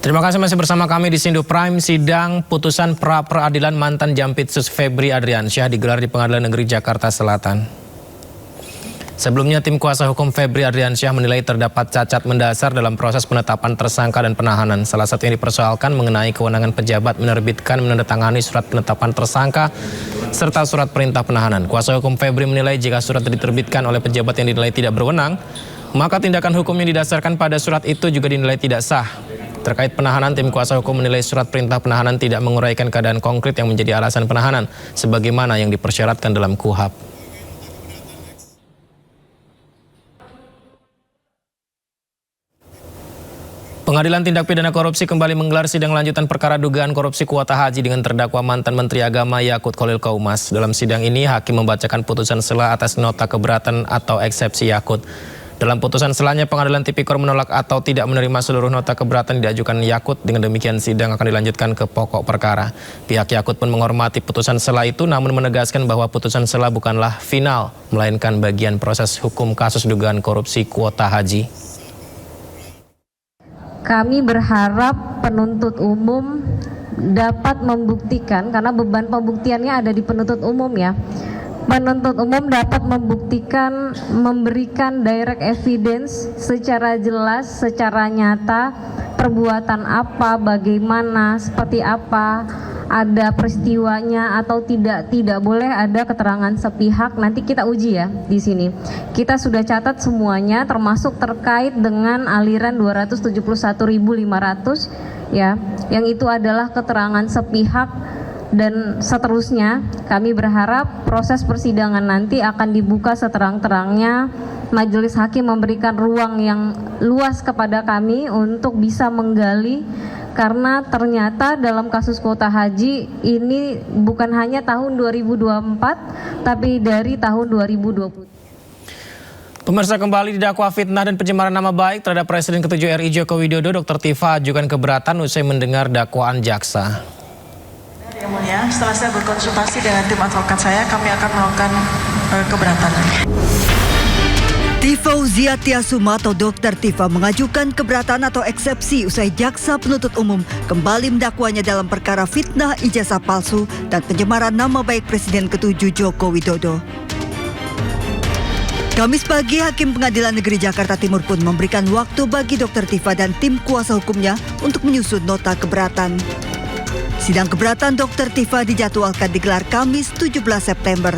Terima kasih masih bersama kami di Sindu Prime. Sidang putusan pra-peradilan mantan Jampitsus Febri Adriansyah digelar di Pengadilan Negeri Jakarta Selatan. Sebelumnya tim kuasa hukum Febri Adriansyah menilai terdapat cacat mendasar dalam proses penetapan tersangka dan penahanan. Salah satu yang dipersoalkan mengenai kewenangan pejabat menerbitkan menandatangani surat penetapan tersangka serta surat perintah penahanan. Kuasa hukum Febri menilai jika surat diterbitkan oleh pejabat yang dinilai tidak berwenang, maka tindakan hukum yang didasarkan pada surat itu juga dinilai tidak sah. Terkait penahanan, tim kuasa hukum menilai surat perintah penahanan tidak menguraikan keadaan konkret yang menjadi alasan penahanan, sebagaimana yang dipersyaratkan dalam KUHP. Pengadilan Tindak Pidana Korupsi kembali menggelar sidang lanjutan perkara dugaan korupsi kuota haji dengan terdakwa mantan Menteri Agama Yakut Khalil Qaumas. Dalam sidang ini, hakim membacakan putusan sela atas nota keberatan atau eksepsi Yakut. Dalam putusan selanya, Pengadilan Tipikor menolak atau tidak menerima seluruh nota keberatan diajukan Yakut. Dengan demikian, sidang akan dilanjutkan ke pokok perkara. Pihak Yakut pun menghormati putusan sela itu, namun menegaskan bahwa putusan sela bukanlah final, melainkan bagian proses hukum kasus dugaan korupsi kuota haji. Kami berharap penuntut umum dapat membuktikan, karena beban pembuktiannya ada di penuntut umum ya. Penuntut umum dapat membuktikan, memberikan direct evidence secara jelas, secara nyata, perbuatan apa, bagaimana, seperti apa, ada peristiwanya atau tidak boleh ada keterangan sepihak. Nanti kita uji ya di sini. Kita sudah catat semuanya, termasuk terkait dengan aliran 271.500 ya, yang itu adalah keterangan sepihak. Dan seterusnya, kami berharap proses persidangan nanti akan dibuka seterang-terangnya. Majelis hakim memberikan ruang yang luas kepada kami untuk bisa menggali, karena ternyata dalam kasus kuota haji ini bukan hanya tahun 2024, tapi dari tahun 2020. Pemirsa, kembali didakwa fitnah dan pencemaran nama baik terhadap Presiden ke-7 RI Joko Widodo, Dr. Tifa ajukan keberatan usai mendengar dakwaan jaksa. Yang mulia, setelah saya berkonsultasi dengan tim advokat saya, kami akan melakukan keberatan. Tifauzia Tiasuma atau Dr. Tifa mengajukan keberatan atau eksepsi usai jaksa penuntut umum kembali mendakwanya dalam perkara fitnah, ijazah palsu, dan pencemaran nama baik Presiden ke-7 Joko Widodo. Kamis pagi, Hakim Pengadilan Negeri Jakarta Timur pun memberikan waktu bagi Dr. Tifa dan tim kuasa hukumnya untuk menyusun nota keberatan. Sidang keberatan Dr. Tifa dijadwalkan digelar Kamis 17 September.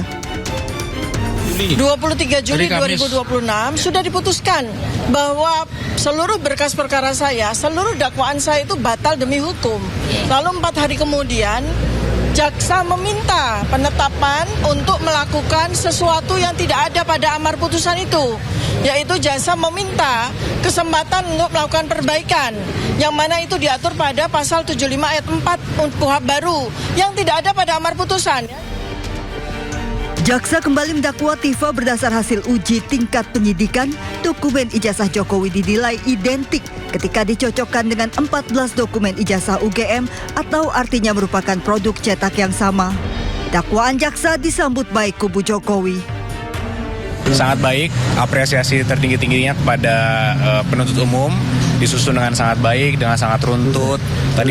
23 Juli 2026 sudah diputuskan bahwa seluruh berkas perkara saya, seluruh dakwaan saya itu batal demi hukum. Lalu 4 hari kemudian, jaksa meminta penetapan untuk melakukan sesuatu yang tidak ada pada amar putusan itu, yaitu jaksa meminta kesempatan untuk melakukan perbaikan, yang mana itu diatur pada pasal 75 ayat 4 KUHP baru yang tidak ada pada amar putusan. Jaksa kembali mendakwa Tifa berdasar hasil uji tingkat penyidikan. Dokumen ijazah Jokowi dinilai identik ketika dicocokkan dengan 14 dokumen ijazah UGM, atau artinya merupakan produk cetak yang sama. Dakwaan jaksa disambut baik kubu Jokowi. Sangat baik, apresiasi tertinggi-tingginya kepada penuntut umum, disusun dengan sangat baik, dengan sangat runtut. Tadi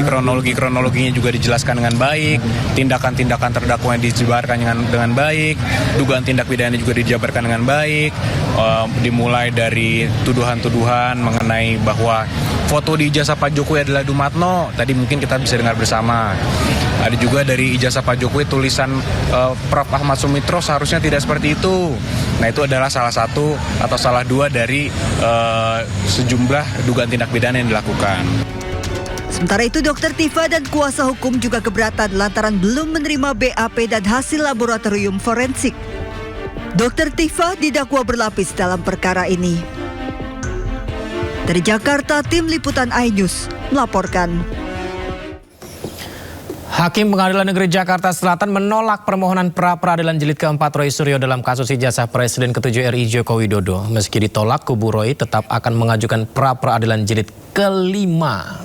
kronologinya juga dijelaskan dengan baik, tindakan-tindakan terdakwa yang dijabarkan dengan baik, dugaan tindak pidana juga dijabarkan dengan baik, dimulai dari tuduhan-tuduhan mengenai bahwa foto di ijazah Pak Jokowi adalah Dumatno, tadi mungkin kita bisa dengar bersama. Ada juga dari ijazah Pak Jokowi tulisan Prof. Ahmad Sumitro seharusnya tidak seperti itu. Nah, itu adalah salah satu atau salah dua dari sejumlah dugaan tindak pidana yang dilakukan. Sementara itu, Dr. Tifa dan kuasa hukum juga keberatan lantaran belum menerima BAP dan hasil laboratorium forensik. Dr. Tifa didakwa berlapis dalam perkara ini. Dari Jakarta, tim liputan iNews melaporkan. Hakim Pengadilan Negeri Jakarta Selatan menolak permohonan pra-peradilan jilid keempat Roy Suryo dalam kasus ijazah Presiden ke-7 RI Joko Widodo. Meski ditolak, kubu Roy tetap akan mengajukan pra-peradilan jilid kelima.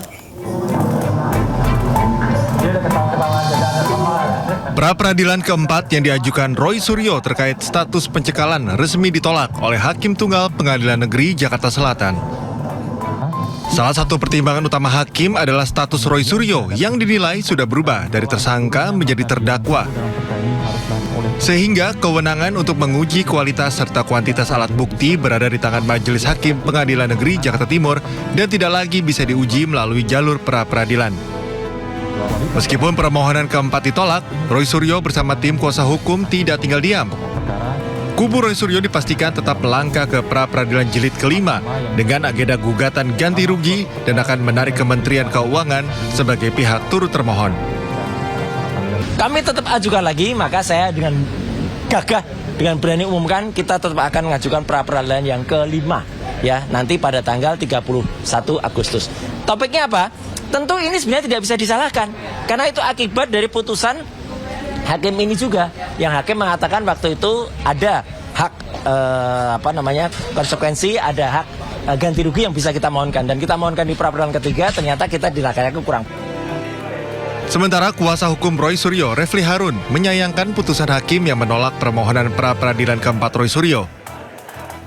Pra-peradilan keempat yang diajukan Roy Suryo terkait status pencekalan resmi ditolak oleh Hakim Tunggal Pengadilan Negeri Jakarta Selatan. Salah satu pertimbangan utama hakim adalah status Roy Suryo yang dinilai sudah berubah dari tersangka menjadi terdakwa. Sehingga kewenangan untuk menguji kualitas serta kuantitas alat bukti berada di tangan Majelis Hakim Pengadilan Negeri Jakarta Timur dan tidak lagi bisa diuji melalui jalur pra-peradilan. Meskipun permohonan keempat ditolak, Roy Suryo bersama tim kuasa hukum tidak tinggal diam. Kubu Roy Suryo dipastikan tetap melangkah ke pra-peradilan jilid kelima dengan agenda gugatan ganti rugi dan akan menarik Kementerian Keuangan sebagai pihak turut termohon. Kami tetap ajukan lagi, maka saya dengan gagah, dengan berani umumkan kita tetap akan mengajukan pra-peradilan yang kelima ya, nanti pada tanggal 31 Agustus. Topiknya apa? Tentu ini sebenarnya tidak bisa disalahkan karena itu akibat dari putusan hakim ini juga, yang hakim mengatakan waktu itu ada hak konsekuensi, ada hak ganti rugi yang bisa kita mohonkan, dan kita mohonkan di pra-peradilan ketiga, ternyata kita dilakanakan kurang. Sementara kuasa hukum Roy Suryo, Refli Harun, menyayangkan putusan hakim yang menolak permohonan pra-peradilan keempat Roy Suryo.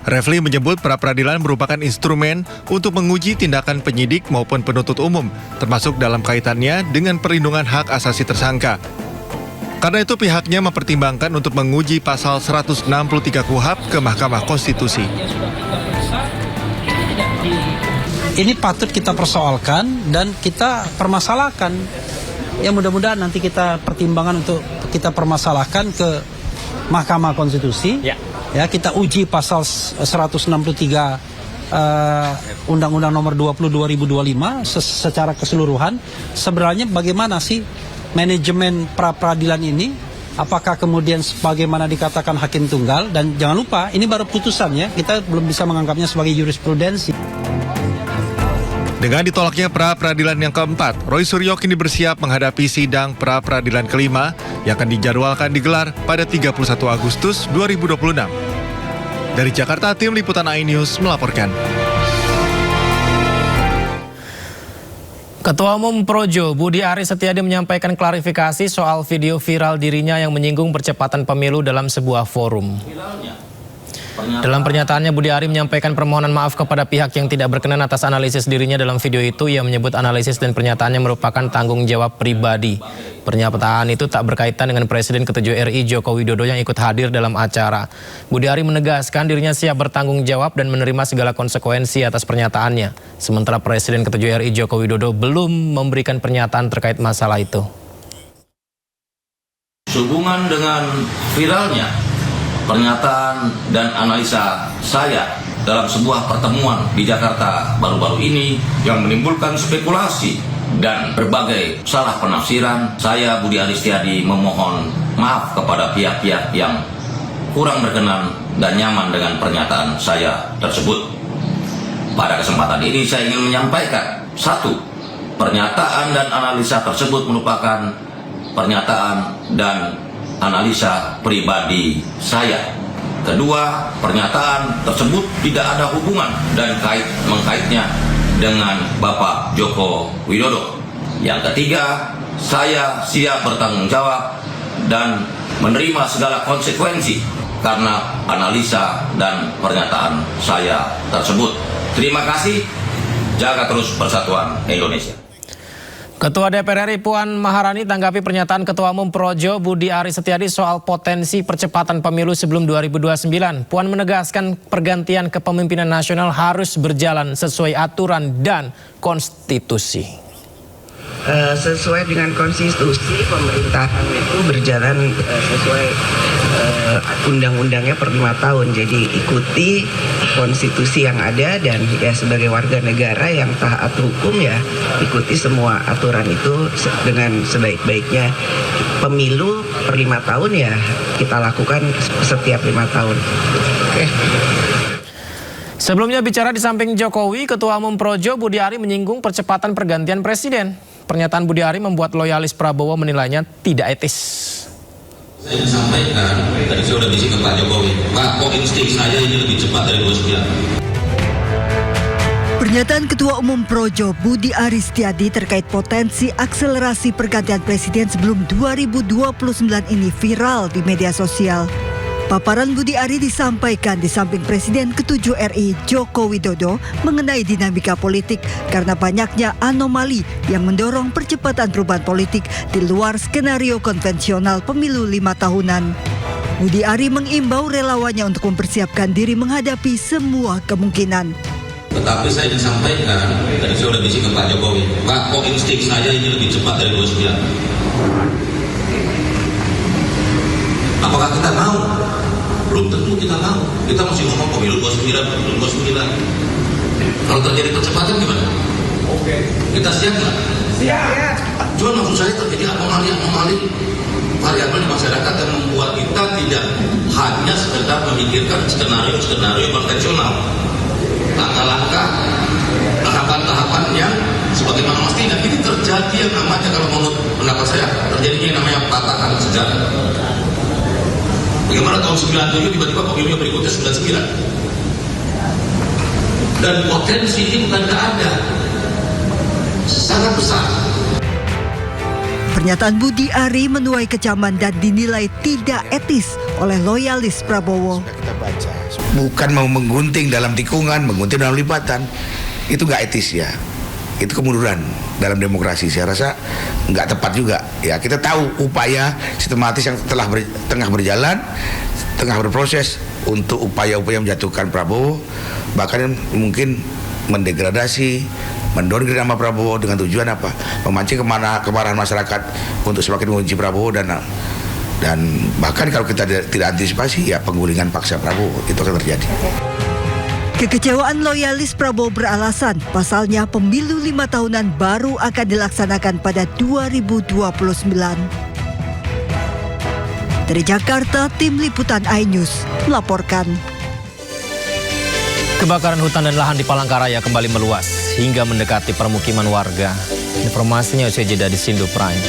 Refli menyebut pra-peradilan merupakan instrumen untuk menguji tindakan penyidik maupun penuntut umum, termasuk dalam kaitannya dengan perlindungan hak asasi tersangka. Karena itu pihaknya mempertimbangkan untuk menguji pasal 163 KUHP ke Mahkamah Konstitusi. Ini patut kita persoalkan dan kita permasalahkan. Ya mudah-mudahan nanti kita pertimbangan untuk kita permasalahkan ke Mahkamah Konstitusi. Ya, kita uji pasal 163 Undang-Undang Nomor 20 2025 secara keseluruhan. Sebenarnya bagaimana sih manajemen pra-peradilan ini, apakah kemudian sebagaimana dikatakan hakim tunggal, dan jangan lupa ini baru putusannya, kita belum bisa menganggapnya sebagai jurisprudensi. Dengan ditolaknya pra-peradilan yang keempat, Roy Suryo kini bersiap menghadapi sidang pra-peradilan kelima yang akan dijadwalkan digelar pada 31 Agustus 2026. Dari Jakarta, tim Liputan iNews melaporkan. Ketua Umum Projo Budi Aris Setiadi menyampaikan klarifikasi soal video viral dirinya yang menyinggung percepatan pemilu dalam sebuah forum. Dalam pernyataannya, Budi Ari menyampaikan permohonan maaf kepada pihak yang tidak berkenan atas analisis dirinya dalam video itu. Ia menyebut analisis dan pernyataannya merupakan tanggung jawab pribadi. Pernyataan itu tak berkaitan dengan Presiden ke-7 RI Joko Widodo yang ikut hadir dalam acara. Budi Ari menegaskan dirinya siap bertanggung jawab dan menerima segala konsekuensi atas pernyataannya. Sementara Presiden ke-7 RI Joko Widodo belum memberikan pernyataan terkait masalah itu. Sehubungan dengan viralnya pernyataan dan analisa saya dalam sebuah pertemuan di Jakarta baru-baru ini yang menimbulkan spekulasi dan berbagai salah penafsiran, saya Budi Aris Setiadi memohon maaf kepada pihak-pihak yang kurang berkenan dan nyaman dengan pernyataan saya tersebut. Pada kesempatan ini saya ingin menyampaikan, 1. Pernyataan dan analisa tersebut merupakan pernyataan dan analisa pribadi saya. Kedua, pernyataan tersebut tidak ada hubungan dan mengkaitnya dengan Bapak Joko Widodo. Yang ketiga, saya siap bertanggung jawab dan menerima segala konsekuensi karena analisa dan pernyataan saya tersebut. Terima kasih. Jaga terus persatuan Indonesia. Ketua DPR RI Puan Maharani tanggapi pernyataan Ketua Umum Projo Budi Aris Setiadi soal potensi percepatan pemilu sebelum 2029. Puan menegaskan pergantian kepemimpinan nasional harus berjalan sesuai aturan dan konstitusi. Sesuai dengan konstitusi, pemerintahan itu berjalan sesuai undang-undangnya per 5 tahun. Jadi ikuti konstitusi yang ada dan ya sebagai warga negara yang taat hukum ya ikuti semua aturan itu dengan sebaik-baiknya. Pemilu per 5 tahun ya kita lakukan setiap 5 tahun. Oke. Sebelumnya bicara di samping Jokowi, Ketua Umum Projo Budi Ari menyinggung percepatan pergantian presiden. Pernyataan Budi Ari membuat loyalis Prabowo menilainya tidak etis. Saya ingin sampaikan, tadi saya sudah bisik ke Pak Jokowi, Pak, kok insting saya ini lebih cepat dari 29. Pernyataan Ketua Umum Projo Budi Aris Setiadi terkait potensi akselerasi pergantian presiden sebelum 2029 ini viral di media sosial. Paparan Budi Ari disampaikan di samping Presiden ke-7 RI Joko Widodo mengenai dinamika politik karena banyaknya anomali yang mendorong percepatan perubahan politik di luar skenario konvensional pemilu 5 tahunan. Budi Ari mengimbau relawannya untuk mempersiapkan diri menghadapi semua kemungkinan. Tetapi saya ingin sampaikan, tadi saya sudah bisik ke Pak Jokowi, Pak, kok insting saja ini lebih cepat dari 29? Apakah kita mau? Belum tentu kita mau. Kita masih ngomong pemilu 29, pemilu 29. Kalau terjadi percepatan gimana? Oke. Kita siap nggak? Siap. Cuma maksud saya terjadi anomali variabel di masyarakat yang membuat kita tidak hanya sekedar memikirkan skenario konvensional. Langkah-langkah, tahapan-tahapan yang sebagaimana mestinya. Ini terjadi yang namanya, kalau menurut pendapat saya, terjadinya yang namanya patahan sejarah. Bagaimana tahun 97 tiba-tiba pemilu berikutnya 99. Dan potensi ini bukan tidak ada, sangat besar. Pernyataan Budi Ari menuai kecaman dan dinilai tidak etis oleh loyalis Prabowo. Bukan mau menggunting dalam tikungan, menggunting dalam lipatan, itu nggak etis ya. Itu kemunduran dalam demokrasi. Saya rasa nggak tepat juga. Ya, kita tahu upaya sistematis yang tengah berjalan, tengah berproses untuk upaya-upaya menjatuhkan Prabowo, bahkan mungkin mendegradasi, mendorong nama Prabowo dengan tujuan apa? Memancing kemarahan masyarakat untuk semakin membenci Prabowo dan bahkan kalau kita tidak antisipasi ya penggulingan paksa Prabowo itu akan terjadi. Kekecewaan loyalis Prabowo beralasan pasalnya pemilu 5 tahunan baru akan dilaksanakan pada 2029. Dari Jakarta, Tim Liputan iNews melaporkan. Kebakaran hutan dan lahan di Palangkaraya kembali meluas hingga mendekati permukiman warga. Informasinya usai jeda di Sindo Prime.